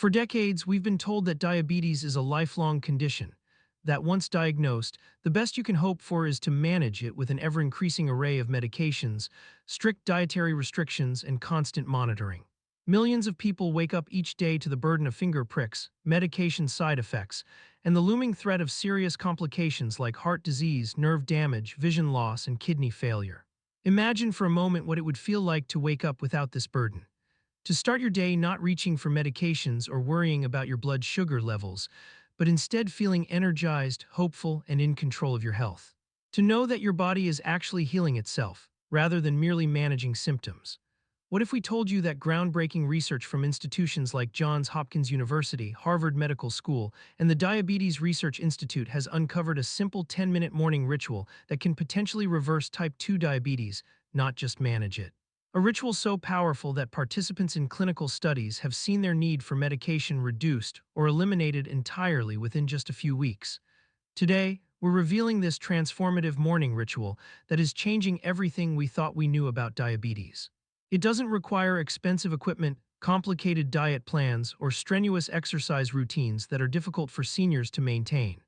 For decades, we've been told that diabetes is a lifelong condition, that once diagnosed, the best you can hope for is to manage it with an ever-increasing array of medications, strict dietary restrictions, and constant monitoring. Millions of people wake up each day to the burden of finger pricks, medication side effects, and the looming threat of serious complications like heart disease, nerve damage, vision loss, and kidney failure. Imagine for a moment what it would feel like to wake up without this burden. To start your day not reaching for medications or worrying about your blood sugar levels, but instead feeling energized, hopeful, and in control of your health. To know that your body is actually healing itself, rather than merely managing symptoms. What if we told you that groundbreaking research from institutions like Johns Hopkins University, Harvard Medical School, and the Diabetes Research Institute has uncovered a simple 10-minute morning ritual that can potentially reverse type 2 diabetes, not just manage it? A ritual so powerful that participants in clinical studies have seen their need for medication reduced or eliminated entirely within just a few weeks. Today, we're revealing this transformative morning ritual that is changing everything we thought we knew about diabetes. It doesn't require expensive equipment, complicated diet plans, or strenuous exercise routines that are difficult for seniors to maintain.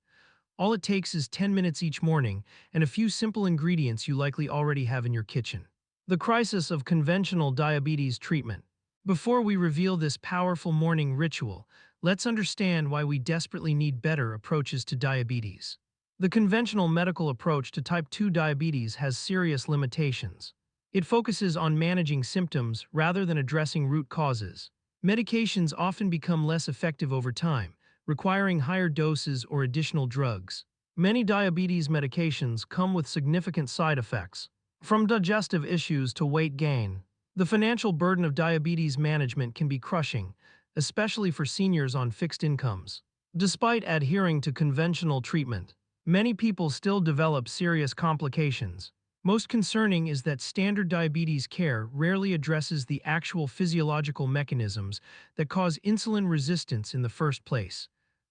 All it takes is 10 minutes each morning and a few simple ingredients you likely already have in your kitchen. The crisis of conventional diabetes treatment. Before we reveal this powerful morning ritual, let's understand why we desperately need better approaches to diabetes. The conventional medical approach to type 2 diabetes has serious limitations. It focuses on managing symptoms rather than addressing root causes. Medications often become less effective over time, requiring higher doses or additional drugs. Many diabetes medications come with significant side effects, from digestive issues to weight gain. The financial burden of diabetes management can be crushing, especially for seniors on fixed incomes. Despite adhering to conventional treatment, many people still develop serious complications. Most concerning is that standard diabetes care rarely addresses the actual physiological mechanisms that cause insulin resistance in the first place.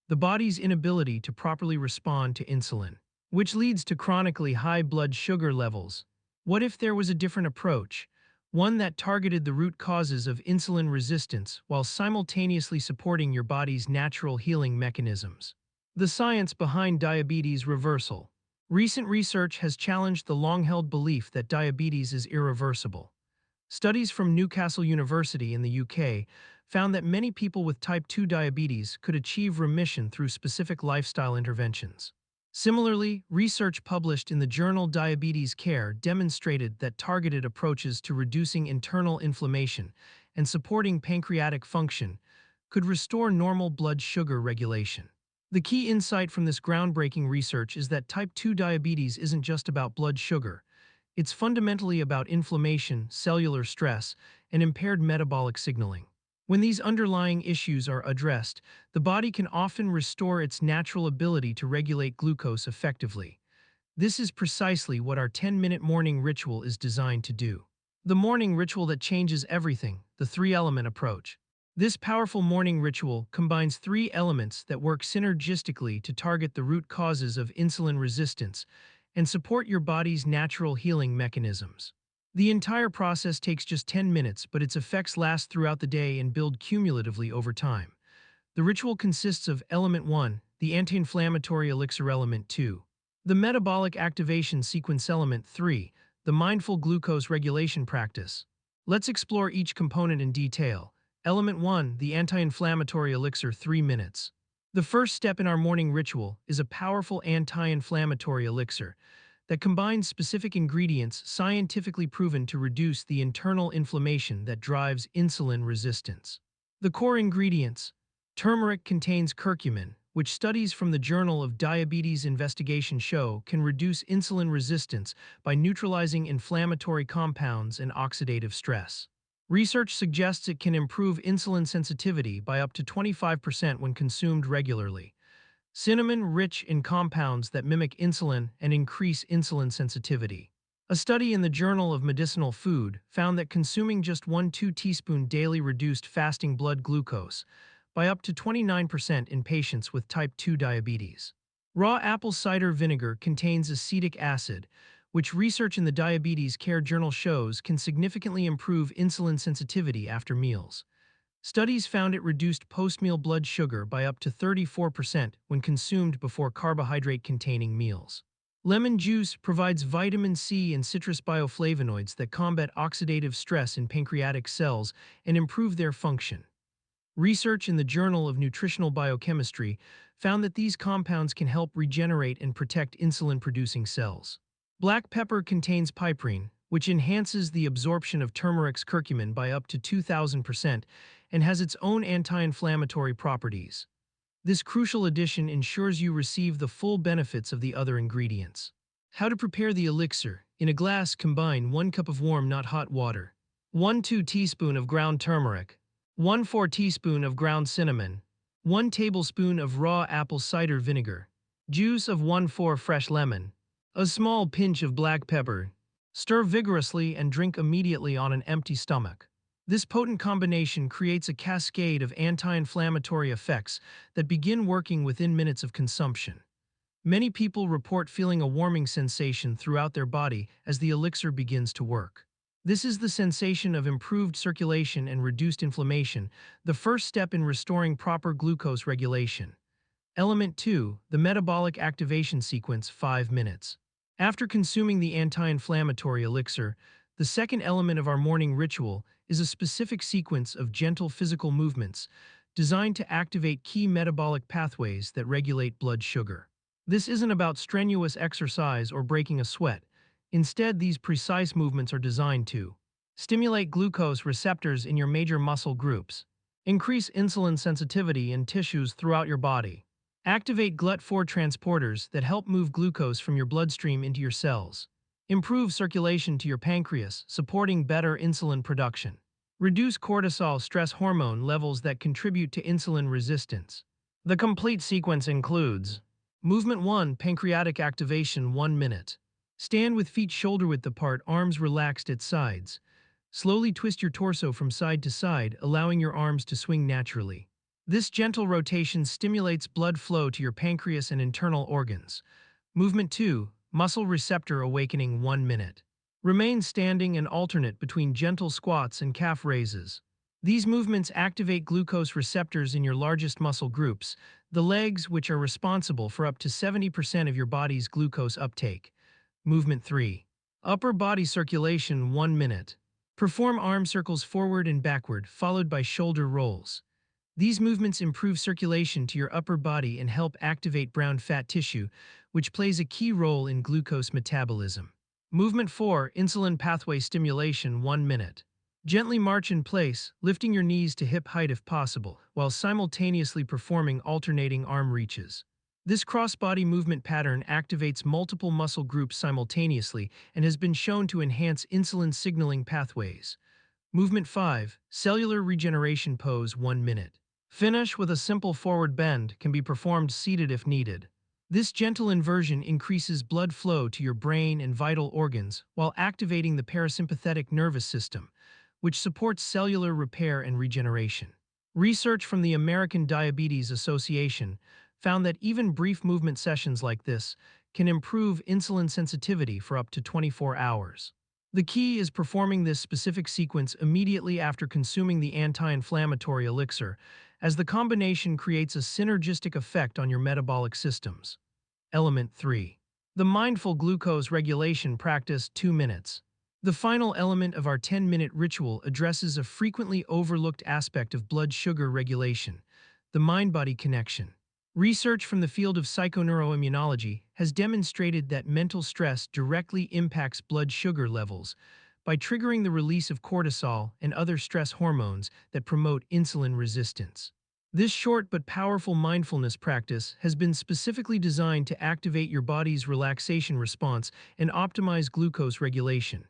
The body's inability to properly respond to insulin, which leads to chronically high blood sugar levels. What if there was a different approach, one that targeted the root causes of insulin resistance while simultaneously supporting your body's natural healing mechanisms? The science behind diabetes reversal. Recent research has challenged the long-held belief that diabetes is irreversible. Studies from Newcastle University in the UK found that many people with type 2 diabetes could achieve remission through specific lifestyle interventions. Similarly, research published in the journal Diabetes Care demonstrated that targeted approaches to reducing internal inflammation and supporting pancreatic function could restore normal blood sugar regulation. The key insight from this groundbreaking research is that type 2 diabetes isn't just about blood sugar. It's fundamentally about inflammation, cellular stress, and impaired metabolic signaling. When these underlying issues are addressed, the body can often restore its natural ability to regulate glucose effectively. This is precisely what our 10-minute morning ritual is designed to do. The morning ritual that changes everything, the three-element approach. This powerful morning ritual combines three elements that work synergistically to target the root causes of insulin resistance and support your body's natural healing mechanisms. The entire process takes just 10 minutes, but its effects last throughout the day and build cumulatively over time. The ritual consists of Element 1, the anti-inflammatory elixir Element 2, the metabolic activation sequence Element 3, the mindful glucose regulation practice. Let's explore each component in detail. Element 1, the anti-inflammatory elixir 3 minutes. The first step in our morning ritual is a powerful anti-inflammatory elixir that combines specific ingredients scientifically proven to reduce the internal inflammation that drives insulin resistance. The core ingredients. Turmeric contains curcumin, which studies from the Journal of Diabetes Investigation show can reduce insulin resistance by neutralizing inflammatory compounds and oxidative stress. Research suggests it can improve insulin sensitivity by up to 25% when consumed regularly. Cinnamon, rich in compounds that mimic insulin and increase insulin sensitivity. A study in the Journal of Medicinal Food found that consuming just 1–2 teaspoon daily reduced fasting blood glucose by up to 29% in patients with type 2 diabetes. Raw apple cider vinegar contains acetic acid, which research in the Diabetes Care Journal shows can significantly improve insulin sensitivity after meals. Studies found it reduced post-meal blood sugar by up to 34% when consumed before carbohydrate-containing meals. Lemon juice provides vitamin C and citrus bioflavonoids that combat oxidative stress in pancreatic cells and improve their function. Research in the Journal of Nutritional Biochemistry found that these compounds can help regenerate and protect insulin-producing cells. Black pepper contains piperine, which enhances the absorption of turmeric's curcumin by up to 2,000% and has its own anti-inflammatory properties. This crucial addition ensures you receive the full benefits of the other ingredients. How to prepare the elixir. In a glass, combine 1 cup of warm, not hot water, 1/2 teaspoon of ground turmeric, 1/4 teaspoon of ground cinnamon, 1 tablespoon of raw apple cider vinegar, juice of 1/4 fresh lemon, a small pinch of black pepper. Stir vigorously and drink immediately on an empty stomach. This potent combination creates a cascade of anti-inflammatory effects that begin working within minutes of consumption. Many people report feeling a warming sensation throughout their body as the elixir begins to work. This is the sensation of improved circulation and reduced inflammation, the first step in restoring proper glucose regulation. Element 2, the metabolic activation sequence, 5 minutes. After consuming the anti-inflammatory elixir, the second element of our morning ritual is a specific sequence of gentle physical movements designed to activate key metabolic pathways that regulate blood sugar. This isn't about strenuous exercise or breaking a sweat. Instead, these precise movements are designed to stimulate glucose receptors in your major muscle groups, increase insulin sensitivity in tissues throughout your body, activate GLUT4 transporters that help move glucose from your bloodstream into your cells, improve circulation to your pancreas, supporting better insulin production, reduce cortisol, stress hormone levels that contribute to insulin resistance. The complete sequence includes Movement 1, pancreatic activation, 1 minute. Stand with feet shoulder-width apart, arms relaxed at sides. Slowly twist your torso from side to side, allowing your arms to swing naturally. This gentle rotation stimulates blood flow to your pancreas and internal organs. Movement 2, muscle receptor awakening, 1 minute. Remain standing and alternate between gentle squats and calf raises. These movements activate glucose receptors in your largest muscle groups, the legs, which are responsible for up to 70% of your body's glucose uptake. Movement 3. Upper body circulation, 1 minute. Perform arm circles forward and backward, followed by shoulder rolls. These movements improve circulation to your upper body and help activate brown fat tissue, which plays a key role in glucose metabolism. Movement 4, insulin pathway stimulation, 1 minute. Gently march in place, lifting your knees to hip height if possible, while simultaneously performing alternating arm reaches. This cross-body movement pattern activates multiple muscle groups simultaneously and has been shown to enhance insulin signaling pathways. Movement 5, cellular regeneration pose, 1 minute. Finish with a simple forward bend, can be performed seated if needed. This gentle inversion increases blood flow to your brain and vital organs while activating the parasympathetic nervous system, which supports cellular repair and regeneration. Research from the American Diabetes Association found that even brief movement sessions like this can improve insulin sensitivity for up to 24 hours. The key is performing this specific sequence immediately after consuming the anti-inflammatory elixir, as the combination creates a synergistic effect on your metabolic systems. Element 3. The mindful glucose regulation practice, 2 minutes. The final element of our 10-minute ritual addresses a frequently overlooked aspect of blood sugar regulation, the mind-body connection. Research from the field of psychoneuroimmunology has demonstrated that mental stress directly impacts blood sugar levels by triggering the release of cortisol and other stress hormones that promote insulin resistance. This short but powerful mindfulness practice has been specifically designed to activate your body's relaxation response and optimize glucose regulation.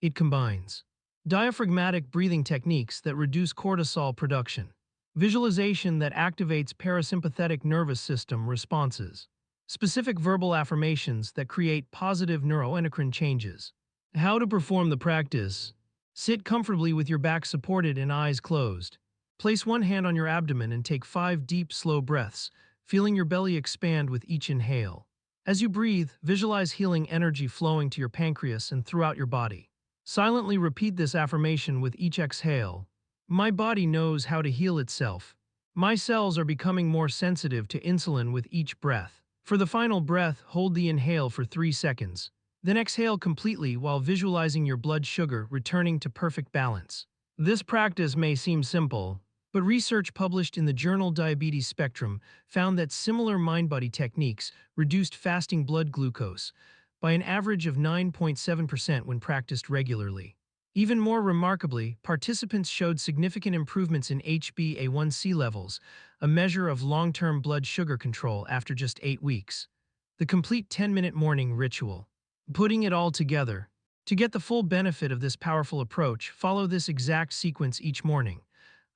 It combines diaphragmatic breathing techniques that reduce cortisol production, visualization that activates parasympathetic nervous system responses, specific verbal affirmations that create positive neuroendocrine changes. How to perform the practice. Sit comfortably with your back supported and eyes closed. Place one hand on your abdomen and take 5 deep, slow breaths, feeling your belly expand with each inhale. As you breathe, visualize healing energy flowing to your pancreas and throughout your body. Silently repeat this affirmation with each exhale. My body knows how to heal itself. My cells are becoming more sensitive to insulin with each breath. For the final breath, hold the inhale for 3 seconds. Then exhale completely while visualizing your blood sugar returning to perfect balance. This practice may seem simple, but research published in the journal Diabetes Spectrum found that similar mind-body techniques reduced fasting blood glucose by an average of 9.7% when practiced regularly. Even more remarkably, participants showed significant improvements in HbA1c levels, a measure of long-term blood sugar control after just 8 weeks. The complete 10-minute morning ritual. Putting it all together. To get the full benefit of this powerful approach, follow this exact sequence each morning,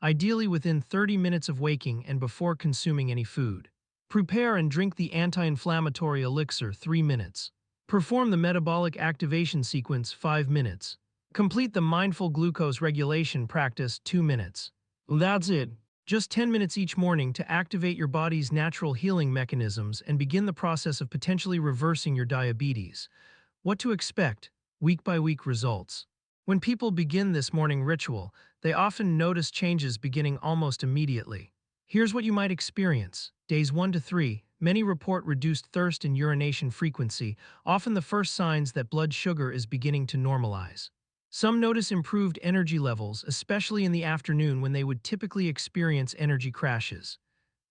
ideally within 30 minutes of waking and before consuming any food. Prepare and drink the anti-inflammatory elixir 3 minutes. Perform the metabolic activation sequence 5 minutes. Complete the mindful glucose regulation practice 2 minutes. That's it. Just 10 minutes each morning to activate your body's natural healing mechanisms and begin the process of potentially reversing your diabetes. What to expect? Week-by-week results. When people begin this morning ritual, they often notice changes beginning almost immediately. Here's what you might experience. Days 1 to 3, many report reduced thirst and urination frequency, often the first signs that blood sugar is beginning to normalize. Some notice improved energy levels, especially in the afternoon when they would typically experience energy crashes.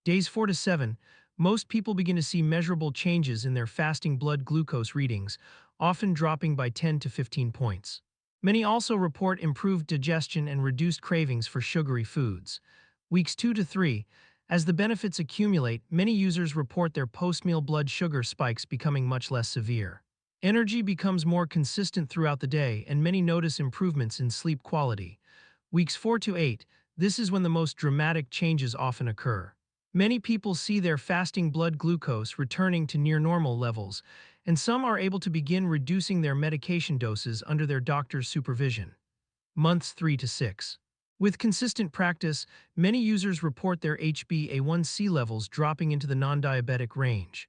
Days 4 to 7, most people begin to see measurable changes in their fasting blood glucose readings, often dropping by 10 to 15 points. Many also report improved digestion and reduced cravings for sugary foods. Weeks 2 to 3, as the benefits accumulate, many users report their post-meal blood sugar spikes becoming much less severe. Energy becomes more consistent throughout the day, and many notice improvements in sleep quality. Weeks 4 to 8, this is when the most dramatic changes often occur. Many people see their fasting blood glucose returning to near normal levels, and some are able to begin reducing their medication doses under their doctor's supervision. Months 3 to 6. With consistent practice, many users report their HbA1c levels dropping into the non-diabetic range.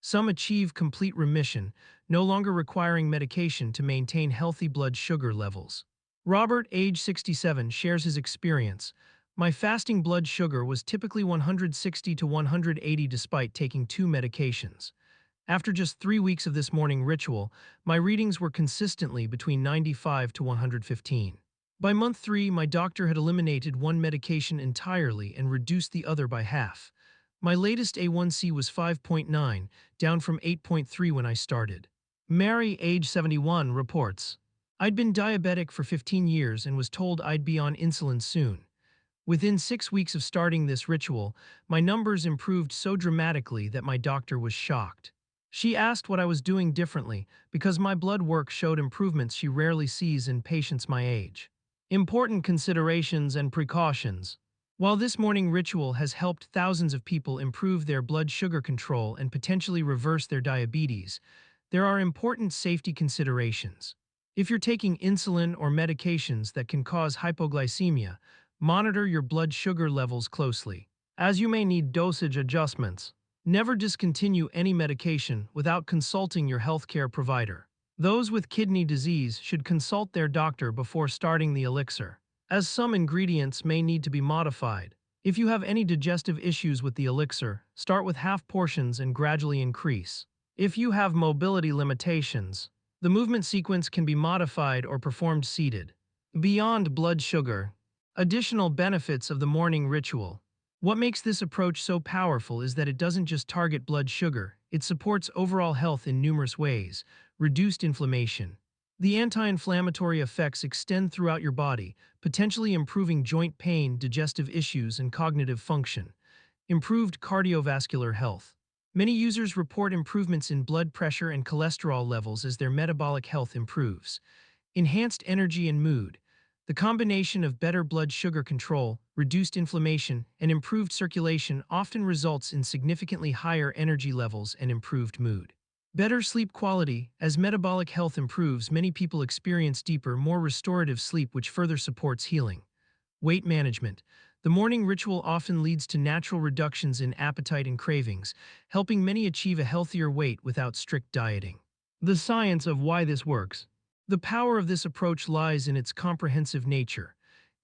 Some achieve complete remission, no longer requiring medication to maintain healthy blood sugar levels. Robert, age 67, shares his experience. My fasting blood sugar was typically 160 to 180 despite taking 2 medications. After just 3 weeks of this morning ritual, my readings were consistently between 95 to 115. By month 3, my doctor had eliminated one medication entirely and reduced the other by half. My latest A1C was 5.9, down from 8.3 when I started. Mary, age 71, reports, I'd been diabetic for 15 years and was told I'd be on insulin soon. Within 6 weeks of starting this ritual, my numbers improved so dramatically that my doctor was shocked. She asked what I was doing differently because my blood work showed improvements she rarely sees in patients my age. Important considerations and precautions. While this morning ritual has helped thousands of people improve their blood sugar control and potentially reverse their diabetes, there are important safety considerations. If you're taking insulin or medications that can cause hypoglycemia, monitor your blood sugar levels closely, as you may need dosage adjustments. Never discontinue any medication without consulting your healthcare provider. Those with kidney disease should consult their doctor before starting the elixir, as some ingredients may need to be modified. If you have any digestive issues with the elixir, start with half portions and gradually increase. If you have mobility limitations, the movement sequence can be modified or performed seated. Beyond blood sugar, additional benefits of the morning ritual. What makes this approach so powerful is that it doesn't just target blood sugar, it supports overall health in numerous ways. Reduced inflammation. The anti-inflammatory effects extend throughout your body, potentially improving joint pain, digestive issues, and cognitive function. Improved cardiovascular health. Many users report improvements in blood pressure and cholesterol levels as their metabolic health improves. Enhanced energy and mood. The combination of better blood sugar control, reduced inflammation, and improved circulation often results in significantly higher energy levels and improved mood. Better sleep quality. As metabolic health improves, many people experience deeper, more restorative sleep which further supports healing. Weight management. The morning ritual often leads to natural reductions in appetite and cravings, helping many achieve a healthier weight without strict dieting. The science of why this works. The power of this approach lies in its comprehensive nature.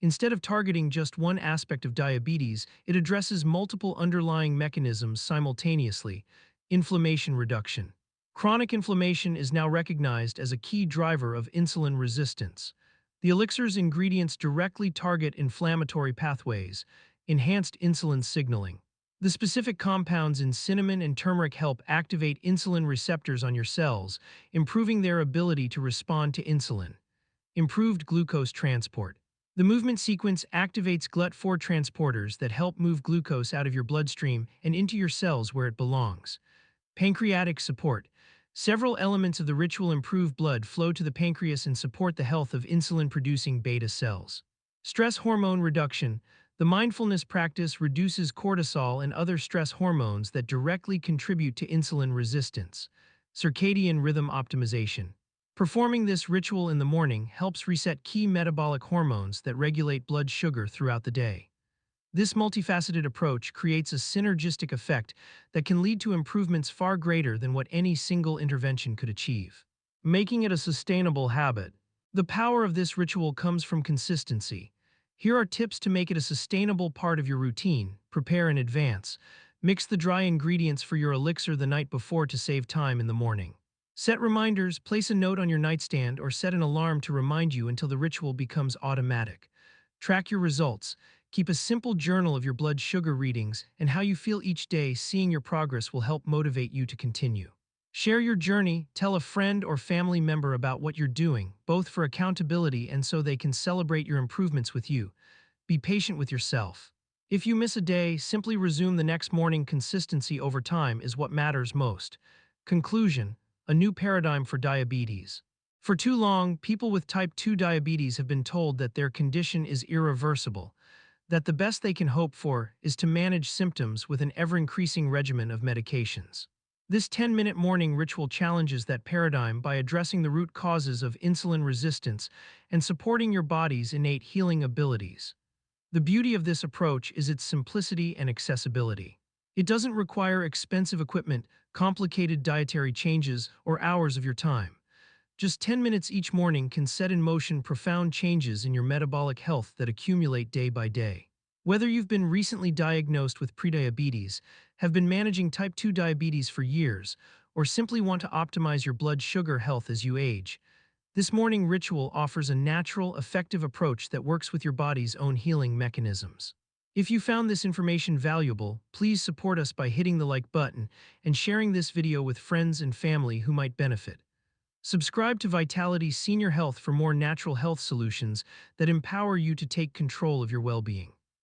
Instead of targeting just one aspect of diabetes, it addresses multiple underlying mechanisms simultaneously. Inflammation reduction. Chronic inflammation is now recognized as a key driver of insulin resistance. The elixir's ingredients directly target inflammatory pathways, enhanced insulin signaling. The specific compounds in cinnamon and turmeric help activate insulin receptors on your cells, improving their ability to respond to insulin. Improved glucose transport. The movement sequence activates GLUT4 transporters that help move glucose out of your bloodstream and into your cells where it belongs. Pancreatic support. Several elements of the ritual improve blood flow to the pancreas and support the health of insulin-producing beta cells. Stress hormone reduction. The mindfulness practice reduces cortisol and other stress hormones that directly contribute to insulin resistance. Circadian rhythm optimization. Performing this ritual in the morning helps reset key metabolic hormones that regulate blood sugar throughout the day. This multifaceted approach creates a synergistic effect that can lead to improvements far greater than what any single intervention could achieve. Making it a sustainable habit. The power of this ritual comes from consistency. Here are tips to make it a sustainable part of your routine. Prepare in advance. Mix the dry ingredients for your elixir the night before to save time in the morning. Set reminders, place a note on your nightstand, or set an alarm to remind you until the ritual becomes automatic. Track your results. Keep a simple journal of your blood sugar readings and how you feel each day. Seeing your progress will help motivate you to continue. Share your journey, tell a friend or family member about what you're doing, both for accountability and so they can celebrate your improvements with you. Be patient with yourself. If you miss a day, simply resume the next morning. Consistency over time is what matters most. Conclusion: a new paradigm for diabetes. For too long, people with type 2 diabetes have been told that their condition is irreversible, that the best they can hope for is to manage symptoms with an ever-increasing regimen of medications. This 10-minute morning ritual challenges that paradigm by addressing the root causes of insulin resistance and supporting your body's innate healing abilities. The beauty of this approach is its simplicity and accessibility. It doesn't require expensive equipment, complicated dietary changes, or hours of your time. Just 10 minutes each morning can set in motion profound changes in your metabolic health that accumulate day by day. Whether you've been recently diagnosed with prediabetes, have been managing type 2 diabetes for years, or simply want to optimize your blood sugar health as you age, this morning ritual offers a natural, effective approach that works with your body's own healing mechanisms. If you found this information valuable, please support us by hitting the like button and sharing this video with friends and family who might benefit. Subscribe to Vitality's Senior Health for more natural health solutions that empower you to take control of your well-being.